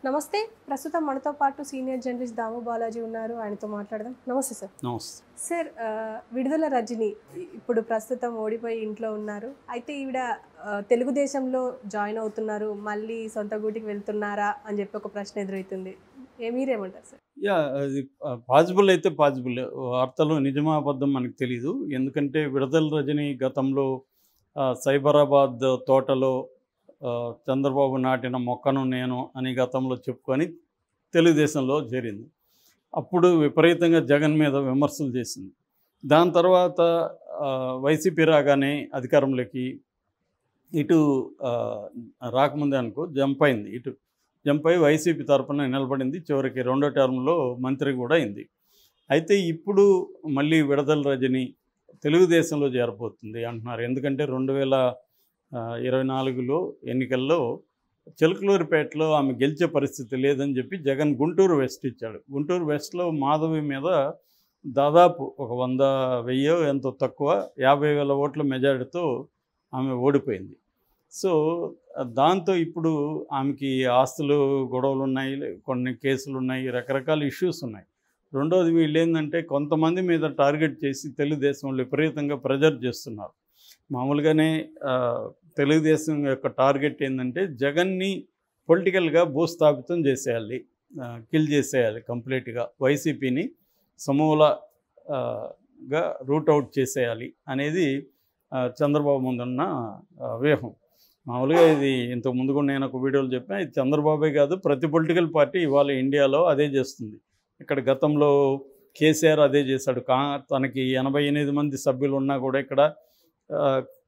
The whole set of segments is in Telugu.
నమస్తే. ప్రస్తుతం మనతో పాటు సీనియర్ జర్నలిస్ట్ దాము బాలాజీ ఉన్నారు. ఆయనతో మాట్లాడదాం. నమస్తే సార్. నమస్తే సార్, విడుదల రజని ఇప్పుడు ప్రస్తుతం ఓడిపోయి ఇంట్లో ఉన్నారు. అయితే ఈవిడ తెలుగుదేశంలో జాయిన్ అవుతున్నారు, మళ్ళీ సొంత గూటికి వెళ్తున్నారా అని చెప్పి ఒక ప్రశ్న ఎదురవుతుంది. మీరేమంటారు సార్? అది పాజిబుల్ అయితే పాజిబుల్. వార్తలు నిజమా అబద్ధం మనకు తెలీదు. ఎందుకంటే విడుదల రజని గతంలో సైబరాబాద్ తోటలో చంద్రబాబు నాటిన మొక్కను నేను అని గతంలో చెప్పుకొని తెలుగుదేశంలో చేరింది. అప్పుడు విపరీతంగా జగన్ మీద విమర్శలు చేసింది. దాని తర్వాత వైసీపీ రాగానే అధికారంలోకి ఇటు రాకముందే జంప్ అయింది. ఇటు జంప్ అయి వైసీపీ తరఫున నిలబడింది. చివరికి రెండో టర్మ్లో మంత్రి కూడా అయింది. అయితే ఇప్పుడు మళ్ళీ విడుదల రజని తెలుగుదేశంలో చేరబోతుంది అంటున్నారు. ఎందుకంటే 2024లో ఎన్నికల్లో చిలకలూరిపేటలో ఆమె గెలిచే పరిస్థితి లేదని చెప్పి జగన్ గుంటూరు వెస్ట్ ఇచ్చాడు. గుంటూరు వెస్ట్లో మాధవి మీద దాదాపు ఒక 100,000 ఎంతో తక్కువ 50,000 ఓట్ల మెజారిటీతో ఆమె ఓడిపోయింది. సో దాంతో ఇప్పుడు ఆమెకి ఆస్తులు గొడవలు ఉన్నాయి, కొన్ని కేసులు ఉన్నాయి, రకరకాల ఇష్యూస్ ఉన్నాయి. రెండోది వీళ్ళు ఏంటంటే కొంతమంది మీద టార్గెట్ చేసి తెలుగుదేశంలో విపరీతంగా ప్రెజర్ చేస్తున్నారు. మామూలుగానే తెలుగుదేశం యొక్క టార్గెట్ ఏంటంటే జగన్ని పొలిటికల్గా భూస్థాపితం చేసేయాలి, కిల్ చేసేయాలి కంప్లీట్గా, వైసీపీని సమూలగా రూట్అవుట్ చేసేయాలి అనేది చంద్రబాబు ముందున్న వ్యూహం. మామూలుగా ఇది ఇంతకు ముందు కూడా నేను ఒక వీడియోలో చెప్పాను. ఇది చంద్రబాబే కాదు, ప్రతి పొలిటికల్ పార్టీ ఇవాళ ఇండియాలో అదే చేస్తుంది. ఇక్కడ గతంలో కేసీఆర్ అదే చేశాడు. తనకి 88 మంది సభ్యులు ఉన్నా కూడా ఇక్కడ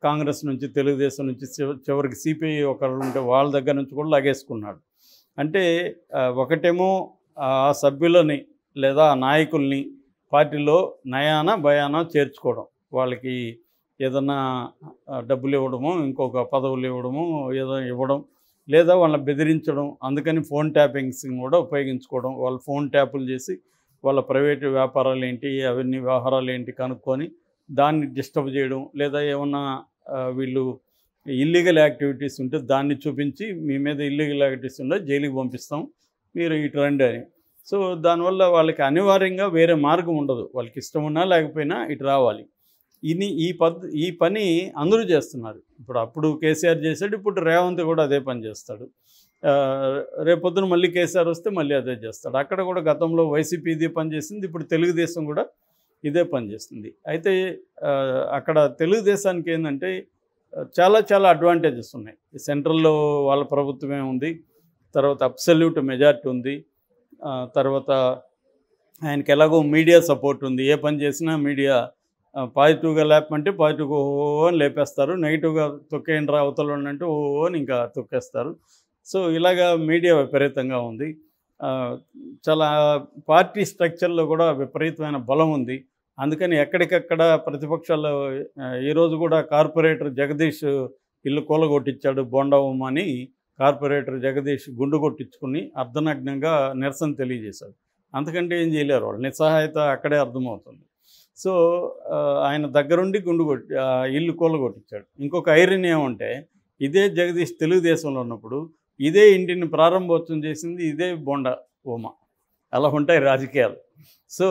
కాంగ్రెస్ నుంచి, తెలుగుదేశం నుంచి, చివరికి సిపిఐ ఒకరు ఉంటే వాళ్ళ దగ్గర నుంచి కూడా లాగేసుకున్నాడు. అంటే ఒకటేమో ఆ సభ్యులని లేదా ఆ నాయకుల్ని పార్టీలో నయాన భయాన చేర్చుకోవడం, వాళ్ళకి ఏదన్నా డబ్బులు ఇవ్వడము, ఇంకొక పదవులు ఇవ్వడము, ఏదో ఇవ్వడం, లేదా వాళ్ళని బెదిరించడం. అందుకని ఫోన్ ట్యాపింగ్స్ కూడా ఉపయోగించుకోవడం. వాళ్ళు ఫోన్ ట్యాపులు చేసి వాళ్ళ ప్రైవేటు వ్యాపారాలు ఏంటి, అవన్నీ వ్యవహారాలు ఏంటి కనుక్కొని దాన్ని డిస్టర్బ్ చేయడం, లేదా ఏమన్నా వీళ్ళు ఇల్లీగల్ యాక్టివిటీస్ ఉంటే దాన్ని చూపించి మీ మీద ఇల్లీగల్ యాక్టివిటీస్ ఉంటే జైలుకి పంపిస్తాం, మీరు ఇటు రండి అని. సో దానివల్ల వాళ్ళకి అనివార్యంగా వేరే మార్గం ఉండదు. వాళ్ళకి ఇష్టం ఉన్నా లేకపోయినా ఇటు రావాలి. ఈ పని అందరూ చేస్తున్నారు. అప్పుడు కేసీఆర్ చేశాడు, ఇప్పుడు రేవంత్ కూడా అదే పని చేస్తాడు. రేపొద్దున మళ్ళీ కేసీఆర్ వస్తే మళ్ళీ అదే చేస్తాడు. అక్కడ కూడా గతంలో వైసీపీ ఇదే పని చేసింది, ఇప్పుడు తెలుగుదేశం కూడా ఇదే పని చేస్తుంది. అయితే అక్కడ తెలుగుదేశానికి ఏంటంటే చాలా చాలా అడ్వాంటేజెస్ ఉన్నాయి. సెంట్రల్లో వాళ్ళ ప్రభుత్వమే ఉంది, తర్వాత అబ్సల్యూట్ మెజారిటీ ఉంది, తర్వాత ఆయనకి ఎలాగో మీడియా సపోర్ట్ ఉంది. ఏ పని చేసినా మీడియా పాజిటివ్గా లేపమంటే పాజిటివ్గా ఓ అని లేపేస్తారు, నెగిటివ్గా తొక్కేయండి రా అవతల అంటే ఓ అని ఇంకా తొక్కేస్తారు. సో ఇలాగా మీడియా విపరీతంగా ఉంది. చాలా పార్టీ స్ట్రక్చర్లో కూడా విపరీతమైన బలం ఉంది. అందుకని ఎక్కడికక్కడ ప్రతిపక్షాలు ఈరోజు కూడా కార్పొరేటర్ జగదీష్ ఇల్లు కూలగొట్టించాడు, బొండవం అని కార్పొరేటర్ జగదీష్ గుండు కొట్టించుకుని అర్ధనగ్నంగా నిరసన తెలియజేశాడు. అంతకంటే ఏం చేయలేరు వాళ్ళు, నిస్సహాయత అక్కడే అర్థమవుతుంది. సో ఆయన దగ్గరుండి ఇల్లు కూలగొట్టించాడు. ఇంకొక ఐరన్ ఏమంటే ఇదే జగదీష్ తెలుగుదేశంలో ఉన్నప్పుడు ఇదే ఇంటిని ప్రారంభోత్సవం చేసింది ఇదే బొండ ఉమ. అలా ఉంటాయి రాజకీయాలు. సో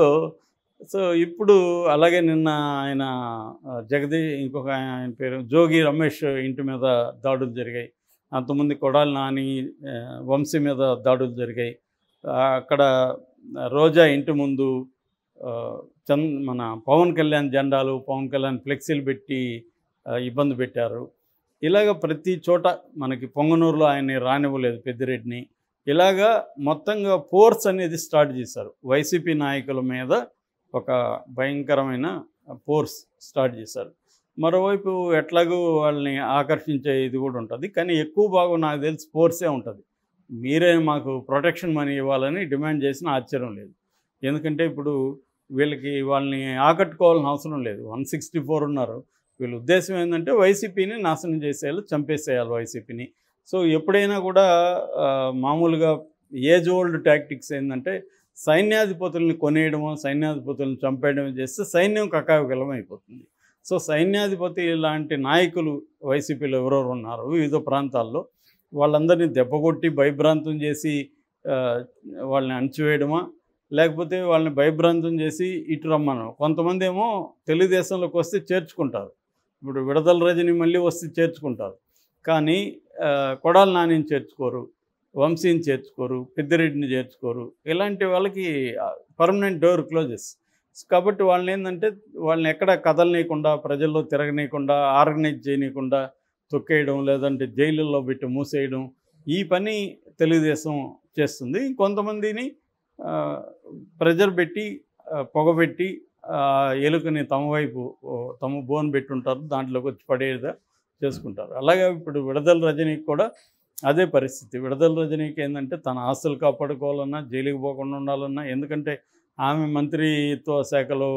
ఇప్పుడు అలాగే నిన్న ఆయన ఇంకొక ఆయన పేరు జోగి రమేష్ ఇంటి మీద దాడులు జరిగాయి. అంతకుముందు కొడాలి నాని, వంశీ మీద దాడులు జరిగాయి. అక్కడ రోజా ఇంటి ముందు మన పవన్ కళ్యాణ్ జెండాలు, పవన్ కళ్యాణ్ ఫ్లెక్సీలు పెట్టి ఇబ్బంది పెట్టారు. ఇలాగ ప్రతి చోట మనకి పొంగనూరులో ఆయన్ని రానివ్వలేదు, పెద్దిరెడ్డిని. ఇలాగా మొత్తంగా ఫోర్స్ అనేది స్టార్ట్ చేశారు. వైసీపీ నాయకుల మీద ఒక భయంకరమైన ఫోర్స్ స్టార్ట్ చేశారు. మరోవైపు ఎట్లాగూ వాళ్ళని ఆకర్షించే ఇది కూడా ఉంటుంది, కానీ ఎక్కువ భాగం నాకు తెలిసి ఫోర్సే ఉంటుంది. మీరే మాకు ప్రొటెక్షన్ మనీ ఇవ్వాలని డిమాండ్ చేసిన ఆశ్చర్యం లేదు. ఎందుకంటే ఇప్పుడు వాళ్ళని ఆకట్టుకోవాల్సిన అవసరం లేదు. 164 ఉన్నారు. వీళ్ళ ఉద్దేశం ఏంటంటే వైసీపీని నాశనం చేసేయాలి, చంపేసేయాలి వైసీపీని. సో ఎప్పుడైనా కూడా మామూలుగా ఏజ్ ఓల్డ్ టాక్టిక్స్ ఏంటంటే సైన్యాధిపతుల్ని కొనేయడమో, సైన్యాధిపతులను చంపేయడం చేస్తే సైన్యం కకావికలం అయిపోతుంది. సో సైన్యాధిపతి లాంటి నాయకులు వైసీపీలో ఎవరెవరు ఉన్నారు వివిధ ప్రాంతాల్లో, వాళ్ళందరినీ దెబ్బకొట్టి భయభ్రాంతం చేసి ఆ, వాళ్ళని అణచివేయడమా, లేకపోతే వాళ్ళని భయభ్రాంతం చేసి ఇటు రమ్మను. కొంతమంది ఏమో తెలుగుదేశంలోకి వస్తే చేర్చుకుంటారు. ఇప్పుడు విడదల రజని మళ్ళీ వస్తే చేర్చుకుంటారు. కానీ కొడాలి నానిని చేర్చుకోరు, వంశీని చేర్చుకోరు, పెద్దిరెడ్డిని చేర్చుకోరు. ఇలాంటి వాళ్ళకి పర్మనెంట్ డోర్ క్లోజెస్. కాబట్టి వాళ్ళని ఏంటంటే వాళ్ళని ఎక్కడ కదలనీయకుండా, ప్రజల్లో తిరగనీయకుండా, ఆర్గనైజ్ చేయనీయకుండా తొక్కేయడం, లేదంటే జైలుల్లో పెట్టి మూసేయడం, ఈ పని తెలుగుదేశం చేస్తుంది. కొంతమందిని ప్రెజర్ పెట్టి, పొగబెట్టి, ఎలుకని తమ వైపు తమ బోన్ పెట్టుంటారు, దాంట్లోకి వచ్చి పడేదా చేసుకుంటారు. అలాగే ఇప్పుడు విడదల రజనీకి కూడా అదే పరిస్థితి. విడదల రజనీకి ఏంటంటే తన ఆస్తులు కాపాడుకోవాలన్నా, జైలుకి పోకుండా ఉండాలన్నా, ఎందుకంటే ఆమె మంత్రిత్వ శాఖలో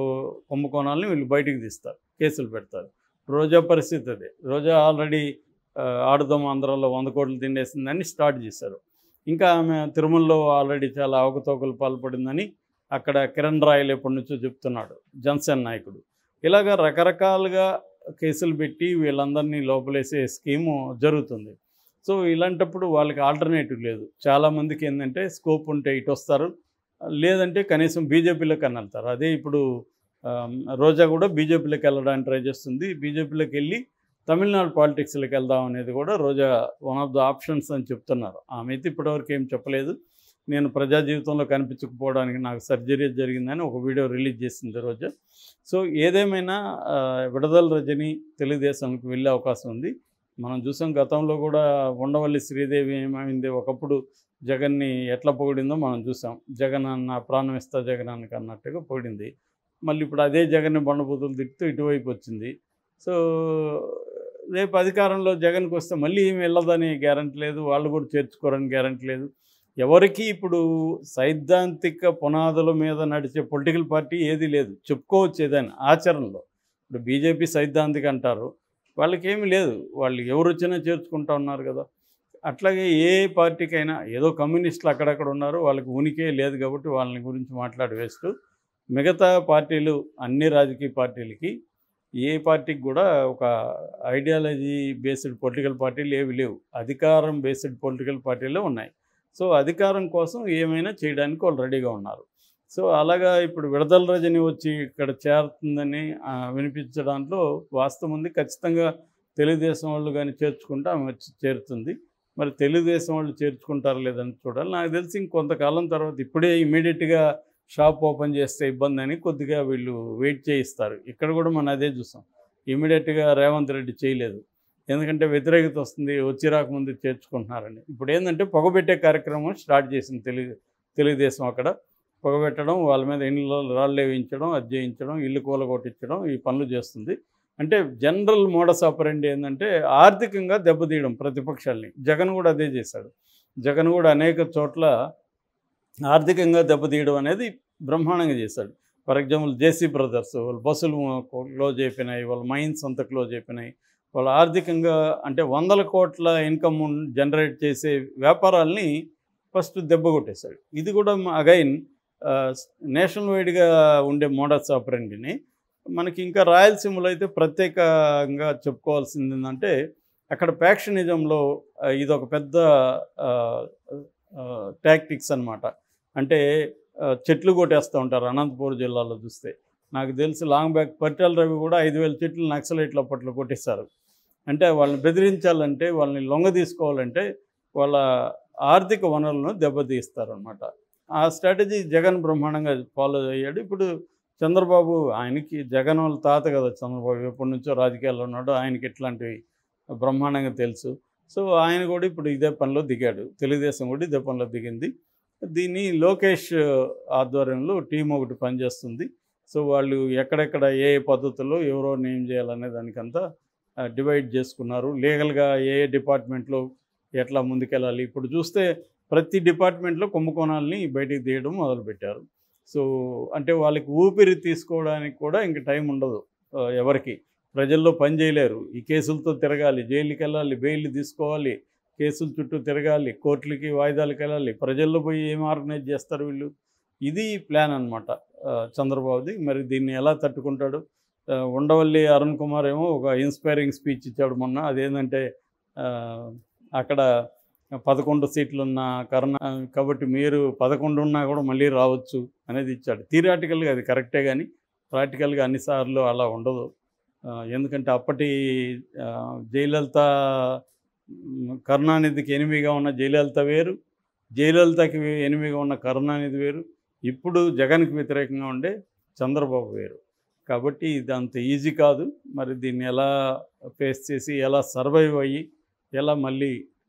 కుంభకోణాలని వీళ్ళు బయటికి తీస్తారు, కేసులు పెడతారు. రోజా పరిస్థితి అదే. రోజా ఆల్రెడీ ఆడుదాం ఆంధ్రాలో 100 కోట్లు తిండేసిందని స్టార్ట్ చేశారు. ఇంకా ఆమె తిరుమలలో ఆల్రెడీ చాలా అవకతవకలు పాల్పడిందని అక్కడ కిరణ్ రాయల్ ఎప్పటి నుంచో చెప్తున్నాడు, జనసేన నాయకుడు. ఇలాగ రకరకాలుగా కేసులు పెట్టి వీళ్ళందరినీ లోపలేసే స్కీము జరుగుతుంది. సో ఇలాంటప్పుడు వాళ్ళకి ఆల్టర్నేటివ్ లేదు. చాలామందికి ఏంటంటే స్కోప్ ఉంటే ఇటు వస్తారు, లేదంటే కనీసం బీజేపీలోకి అని వెళ్తారు. అదే ఇప్పుడు రోజా కూడా బీజేపీలోకి వెళ్ళడానికి ట్రై చేస్తుంది. బీజేపీలోకి వెళ్ళి తమిళనాడు పాలిటిక్స్లోకి వెళ్దాం అనేది కూడా రోజా వన్ ఆఫ్ ద ఆప్షన్స్ అని చెప్తున్నారు. ఆమె అయితే ఇప్పటివరకు ఏం చెప్పలేదు. నేను ప్రజా జీవితంలో కనిపించకపోవడానికి నాకు సర్జరీ జరిగిందని ఒక వీడియో రిలీజ్ చేసింది రోజా. సో ఏదేమైనా విడదల రజని తెలుగుదేశంకి వెళ్ళే అవకాశం ఉంది. మనం చూసాం గతంలో కూడా ఉండవల్లి శ్రీదేవి ఏమైంది, ఒకప్పుడు జగన్ని ఎట్లా పొగిడిందో మనం చూసాం. జగన్ అన్న ప్రాణం ఇస్తా జగనానికి అన్నట్టుగా పొగిడింది. మళ్ళీ ఇప్పుడు అదే జగన్ని బండబూతులు తిడుతూ ఇటువైపు వచ్చింది. సో రేపు అధికారంలో జగన్కి వస్తే మళ్ళీ ఏమి వెళ్ళదని గ్యారంటీ లేదు, వాళ్ళు కూడా చేర్చుకోరని గ్యారంటీ లేదు. ఎవరికి ఇప్పుడు సైద్ధాంతిక పునాదుల మీద నడిచే పొలిటికల్ పార్టీ ఏది లేదు, చెప్పుకోవచ్చు ఏదైనా ఆచరణలో. ఇప్పుడు బీజేపీ సైద్ధాంతిక అంటారు, వాళ్ళకేమీ లేదు, వాళ్ళు ఎవరు వచ్చినా చేర్చుకుంటా ఉన్నారు కదా. అట్లాగే ఏ పార్టీకైనా ఏదో కమ్యూనిస్టులు అక్కడక్కడ ఉన్నారు, వాళ్ళకి ఉనికే లేదు కాబట్టి వాళ్ళని గురించి మాట్లాడి వేస్తూ, మిగతా పార్టీలు అన్ని రాజకీయ పార్టీలకి ఏ పార్టీకి కూడా ఒక ఐడియాలజీ బేస్డ్ పొలిటికల్ పార్టీలు ఏవి లేవు, అధికారం బేస్డ్ పొలిటికల్ పార్టీలే ఉన్నాయి. సో అధికారం కోసం ఏమైనా చేయడానికి వాళ్ళు రెడీగా ఉన్నారు. సో అలాగా ఇప్పుడు విడదల రజని వచ్చి ఇక్కడ చేరుతుందని వినిపించడంలో వాస్తవం ఉంది. ఖచ్చితంగా తెలుగుదేశం వాళ్ళు కానీ చేర్చుకుంటే ఆమె వచ్చి చేరుతుంది. మరి తెలుగుదేశం వాళ్ళు చేర్చుకుంటారు లేదని చూడాలి. నాకు తెలిసి ఇంకొంతకాలం తర్వాత, ఇప్పుడే ఇమీడియట్గా షాప్ ఓపెన్ చేస్తే ఇబ్బంది అని కొద్దిగా వీళ్ళు వెయిట్ చేయిస్తారు. ఇక్కడ కూడా మనం అదే చూసాం, ఇమీడియట్గా రేవంత్ రెడ్డి చేయలేదు, ఎందుకంటే వ్యతిరేకత వస్తుంది, వచ్చి రాకముందు చేర్చుకుంటున్నారని. ఇప్పుడు ఏంటంటే పొగబెట్టే కార్యక్రమం స్టార్ట్ చేసింది తెలుగుదేశం. అక్కడ పొగబెట్టడం, వాళ్ళ మీద ఇండ్లలో రాళ్ళు వేయించడం, అది చేయించడం, ఇల్లు కూలగొట్టించడం, ఈ పనులు చేస్తుంది. అంటే జనరల్ మోడస్ ఆపరెండి ఏంటంటే ఆర్థికంగా దెబ్బతీయడం ప్రతిపక్షాలని. జగన్ కూడా అదే చేశాడు. జగన్ కూడా అనేక చోట్ల ఆర్థికంగా దెబ్బతీయడం అనేది బ్రహ్మాండంగా చేశాడు. ఫర్ ఎగ్జాంపుల్ జేసీ బ్రదర్స్, వాళ్ళ బస్సులు క్లోజ్ అయిపోయినాయి, వాళ్ళ మైన్స్ అంతా క్లోజ్ అయిపోయినాయి. వాళ్ళు ఆర్థికంగా అంటే 100 కోట్ల ఇన్కమ్ జనరేట్ చేసే వ్యాపారాలని ఫస్ట్ దెబ్బ కొట్టేశాడు. ఇది కూడా అగైన్ నేషనల్ వైడ్గా ఉండే మోడస్ ఆపరెండిని. మనకి ఇంకా రాయలసీమలో అయితే ప్రత్యేకంగా చెప్పుకోవాల్సింది ఏంటంటే అక్కడ ప్యాక్షనిజంలో ఇదొక పెద్ద టాక్టిక్స్ అనమాట. అంటే చెట్లు కొట్టేస్తూ ఉంటారు. అనంతపురం జిల్లాలో చూస్తే నాకు తెలిసి లాంగ్ బ్యాక్ పరిటాల రవి కూడా 5,000 చెట్లు నక్సలైట్లు అప్పట్లో కొట్టేస్తారు. అంటే వాళ్ళని బెదిరించాలంటే, వాళ్ళని లొంగ తీసుకోవాలంటే వాళ్ళ ఆర్థిక వనరులను దెబ్బతీస్తారనమాట. ఆ స్ట్రాటజీ జగన్ బ్రహ్మాండంగా ఫాలో అయ్యాడు. ఇప్పుడు చంద్రబాబు, ఆయనకి జగన్ వాళ్ళ తాత కదా చంద్రబాబు, ఎప్పటి నుంచో రాజకీయాల్లో ఉన్నాడు, ఆయనకి ఇట్లాంటివి బ్రహ్మాండంగా తెలుసు. సో ఆయన కూడా ఇప్పుడు ఇదే పనిలో దిగాడు, తెలుగుదేశం కూడా ఇదే పనిలో దిగింది. దీన్ని లోకేష్ ఆధ్వర్యంలో టీం ఒకటి పనిచేస్తుంది. సో వాళ్ళు ఎక్కడెక్కడ ఏ పద్ధతుల్లో ఎవరో నేమ్ చేయాలనే దానికంతా డివైడ్ చేసుకున్నారు. లీగల్గా ఏ డిపార్ట్మెంట్లో ఎట్లా ముందుకెళ్ళాలి. ఇప్పుడు చూస్తే ప్రతి డిపార్ట్మెంట్లో కుంభకోణాలని బయటికి తీయడం మొదలుపెట్టారు. సో అంటే వాళ్ళకి ఊపిరి తీసుకోవడానికి కూడా ఇంక టైం ఉండదు. ఎవరికి ప్రజల్లో పని చేయలేరు, ఈ కేసులతో తిరగాలి, జైలుకి వెళ్ళాలి, బెయిల్ తీసుకోవాలి, కేసుల చుట్టూ తిరగాలి, కోర్టులకి వాయిదాలకు వెళ్ళాలి, ప్రజల్లో పోయి ఏం ఆర్గనైజ్ చేస్తారు వీళ్ళు. ఇది ప్లాన్ అనమాట చంద్రబాబుది. మరి దీన్ని ఎలా తట్టుకుంటాడు. ఉండవల్లి అరుణ్ కుమార్ ఏమో ఒక ఇన్స్పైరింగ్ స్పీచ్ ఇచ్చాడు మొన్న. అదేంటంటే అక్కడ 11 సీట్లున్న కాబట్టి మీరు 11 ఉన్నా కూడా మళ్ళీ రావచ్చు అనేది ఇచ్చాడు. థియరాటికల్గా అది కరెక్టే, కానీ ప్రాక్టికల్గా అన్నిసార్లు అలా ఉండదు. ఎందుకంటే అప్పటి జయలలిత, కరుణానిధికి ఎనిమిగా ఉన్న జయలలిత వేరు, జయలలితకి ఎనిమిగా ఉన్న కరుణానిధి వేరు, ఇప్పుడు జగన్కి వ్యతిరేకంగా ఉండే చంద్రబాబు వేరు. కాబట్టి ఇది అంత ఈజీ కాదు. మరి దీన్ని ఎలా ఫేస్ చేసి ఎలా సర్వైవ్ అయ్యి ఎలా మళ్ళీ